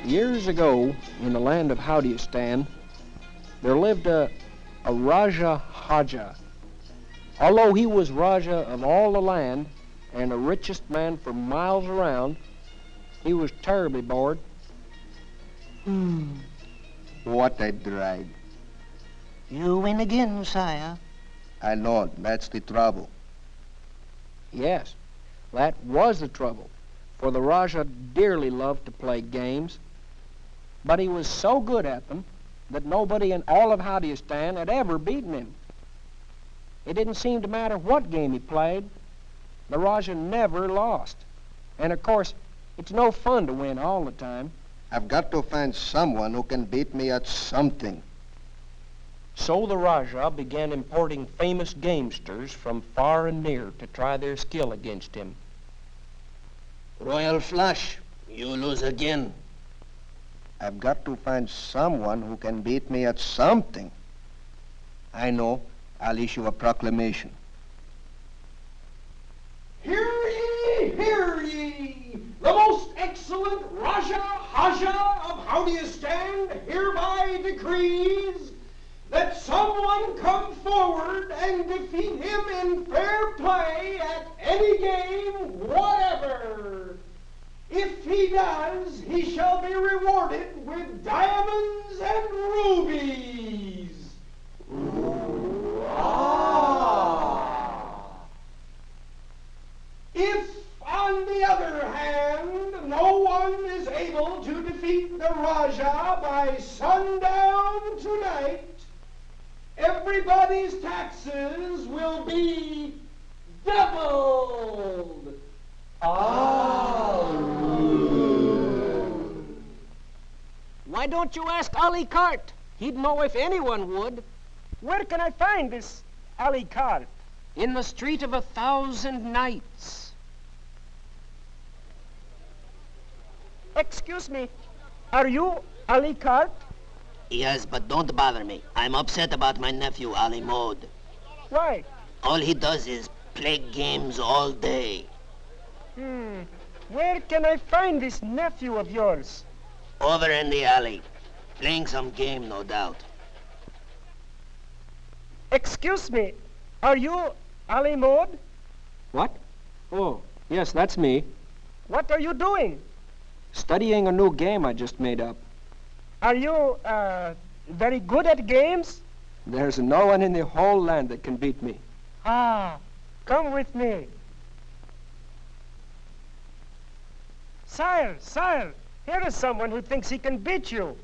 Years ago, in the land of Howdyistan, there lived a Raja Haja. Although he was Raja of all the land and the richest man for miles around, he was terribly bored. What a drag. You win again, sire. I know, that's the trouble. Yes, that was the trouble, for the Raja dearly loved to play games, but he was so good at them that nobody in all of Howdyistan had ever beaten him. It didn't seem to matter what game he played. The Raja never lost. And of course, it's no fun to win all the time. I've got to find someone who can beat me at something. So the Raja began importing famous gamesters from far and near to try their skill against him. Royal Flush, you lose again. I've got to find someone who can beat me at something. I know. I'll issue a proclamation. Hear ye, hear ye! The most excellent Raja Haja of Howdyistan hereby decrees that someone come forward and defeat him in fair play at any game whatever. If he does, he shall be rewarded with diamonds and rubies. If, on the other hand, no one is able to defeat the Raja by sundown tonight, everybody's taxes will be doubled. Why don't you ask Ali Cart? He'd know if anyone would. Where can I find this Ali Cart? In the Street of 1,000 Nights. Excuse me, are you Ali Cart? Yes, but don't bother me. I'm upset about my nephew, Ali Mod. Why? All he does is play games all day. Where can I find this nephew of yours? Over in the alley. Playing some game, no doubt. Excuse me, are you Ali Mod? What? Oh, yes, that's me. What are you doing? Studying a new game I just made up. Are you, very good at games? There's no one in the whole land that can beat me. Come with me. Sire, here is someone who thinks he can beat you.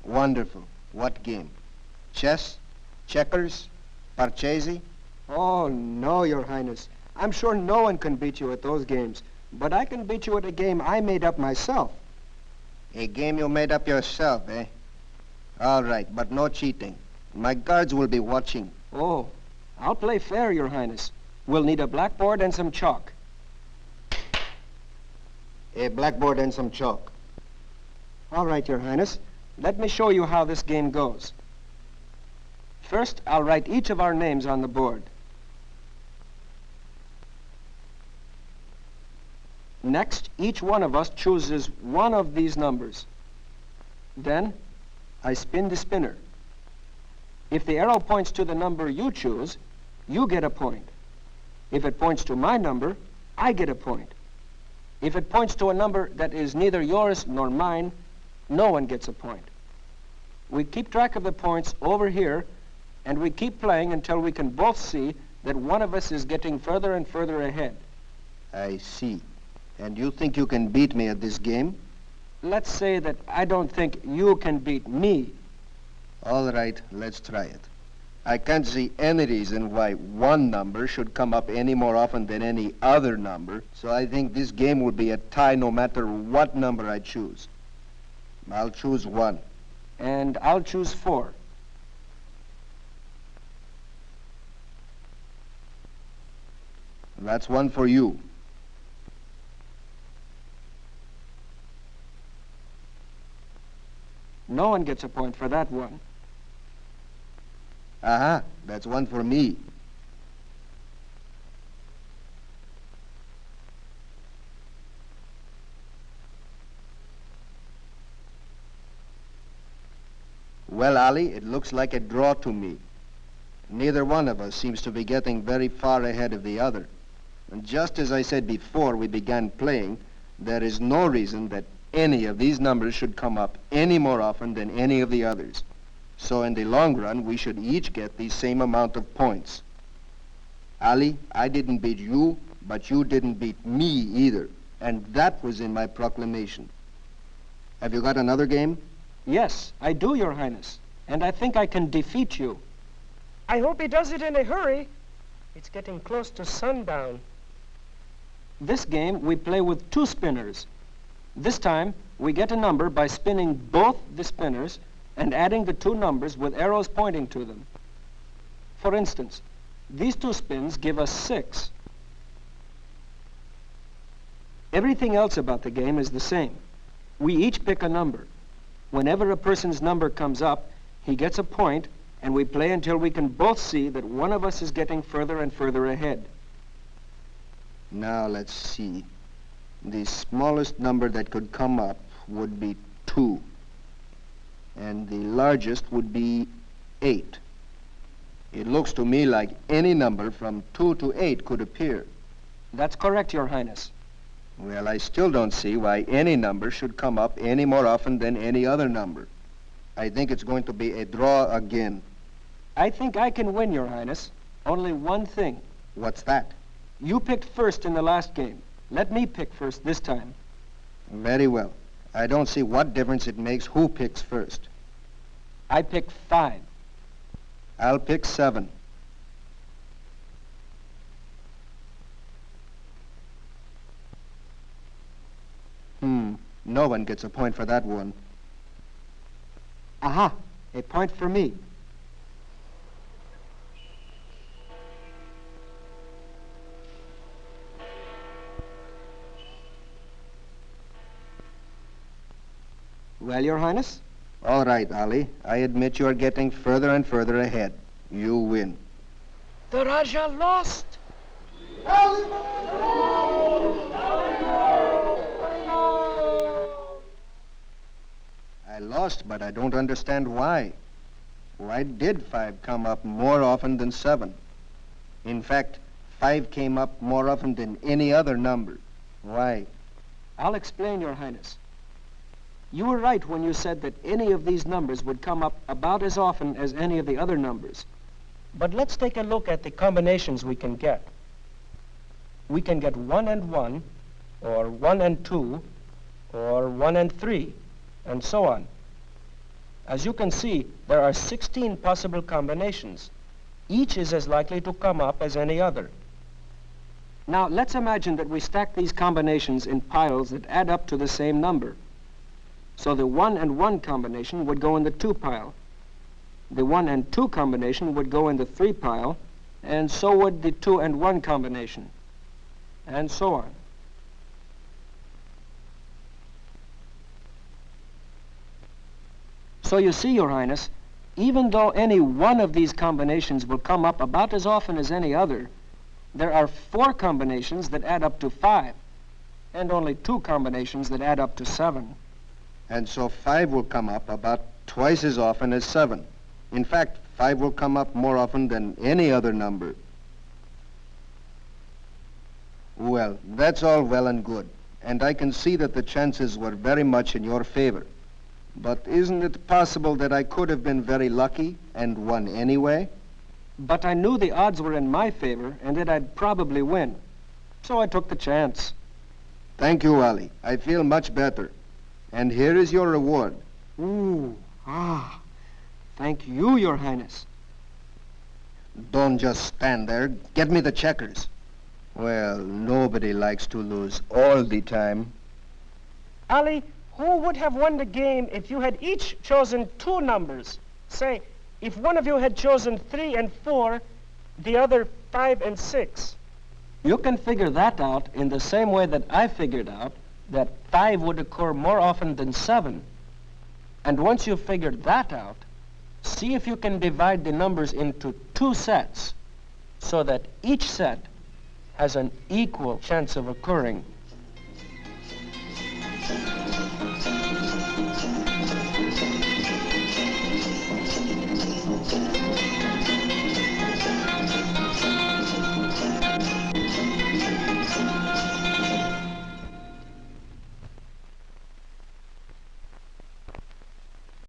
Wonderful. What game? Chess? Checkers? Parchesi? Oh, no, Your Highness. I'm sure no one can beat you at those games, but I can beat you at a game I made up myself. A game you made up yourself, eh? All right, but no cheating. My guards will be watching. Oh, I'll play fair, Your Highness. We'll need a blackboard and some chalk. A blackboard and some chalk. All right, Your Highness. Let me show you how this game goes. First, I'll write each of our names on the board. Next, each one of us chooses one of these numbers. Then, I spin the spinner. If the arrow points to the number you choose, you get a point. If it points to my number, I get a point. If it points to a number that is neither yours nor mine, no one gets a point. We keep track of the points over here, and we keep playing until we can both see that one of us is getting further and further ahead. I see. And you think you can beat me at this game? Let's say that I don't think you can beat me. All right, let's try it. I can't see any reason why one number should come up any more often than any other number, so I think this game will be a tie no matter what number I choose. I'll choose 1. And I'll choose 4. That's 1 for you. No one gets a point for that one. Aha, that's 1 for me. Well, Ali, it looks like a draw to me. Neither one of us seems to be getting very far ahead of the other. And just as I said before we began playing, there is no reason that any of these numbers should come up any more often than any of the others. So in the long run, we should each get the same amount of points. Ali, I didn't beat you, but you didn't beat me either. And that was in my proclamation. Have you got another game? Yes, I do, Your Highness. And I think I can defeat you. I hope he does it in a hurry. It's getting close to sundown. This game we play with 2 spinners. This time we get a number by spinning both the spinners and adding the 2 numbers with arrows pointing to them. For instance, these 2 spins give us 6. Everything else about the game is the same. We each pick a number. Whenever a person's number comes up, he gets a point, and we play until we can both see that one of us is getting further and further ahead. Now let's see. The smallest number that could come up would be 2. And the largest would be 8. It looks to me like any number from 2 to 8 could appear. That's correct, Your Highness. Well, I still don't see why any number should come up any more often than any other number. I think it's going to be a draw again. I think I can win, Your Highness. Only one thing. What's that? You picked first in the last game. Let me pick first this time. Very well. I don't see what difference it makes who picks first. I picked 5. I'll pick 7. No one gets a point for that one. Aha! A point for me. Well, Your Highness? All right, Ali. I admit you're getting further and further ahead. You win. The Raja lost. I lost, but I don't understand why. Why did 5 come up more often than 7? In fact, 5 came up more often than any other number. Why? I'll explain, Your Highness. You were right when you said that any of these numbers would come up about as often as any of the other numbers. But let's take a look at the combinations we can get. We can get 1 and 1, or 1 and 2, or 1 and 3, and so on. As you can see, there are 16 possible combinations. Each is as likely to come up as any other. Now, let's imagine that we stack these combinations in piles that add up to the same number. So the 1 and 1 combination would go in the 2 pile. The 1 and 2 combination would go in the 3 pile, and so would the 2 and 1 combination, and so on. So you see, Your Highness, even though any one of these combinations will come up about as often as any other, there are 4 combinations that add up to 5, and only 2 combinations that add up to 7. And so 5 will come up about twice as often as 7. In fact, 5 will come up more often than any other number. Well, that's all well and good, and I can see that the chances were very much in your favor. But isn't it possible that I could have been very lucky and won anyway? But I knew the odds were in my favor and that I'd probably win. So I took the chance. Thank you, Ali. I feel much better. And here is your reward. Thank you, Your Highness. Don't just stand there. Get me the checkers. Well, nobody likes to lose all the time. Ali, who would have won the game if you had each chosen 2 numbers? Say, if one of you had chosen 3 and 4, the other 5 and 6. You can figure that out in the same way that I figured out that 5 would occur more often than 7. And once you've figured that out, see if you can divide the numbers into 2 sets so that each set has an equal chance of occurring.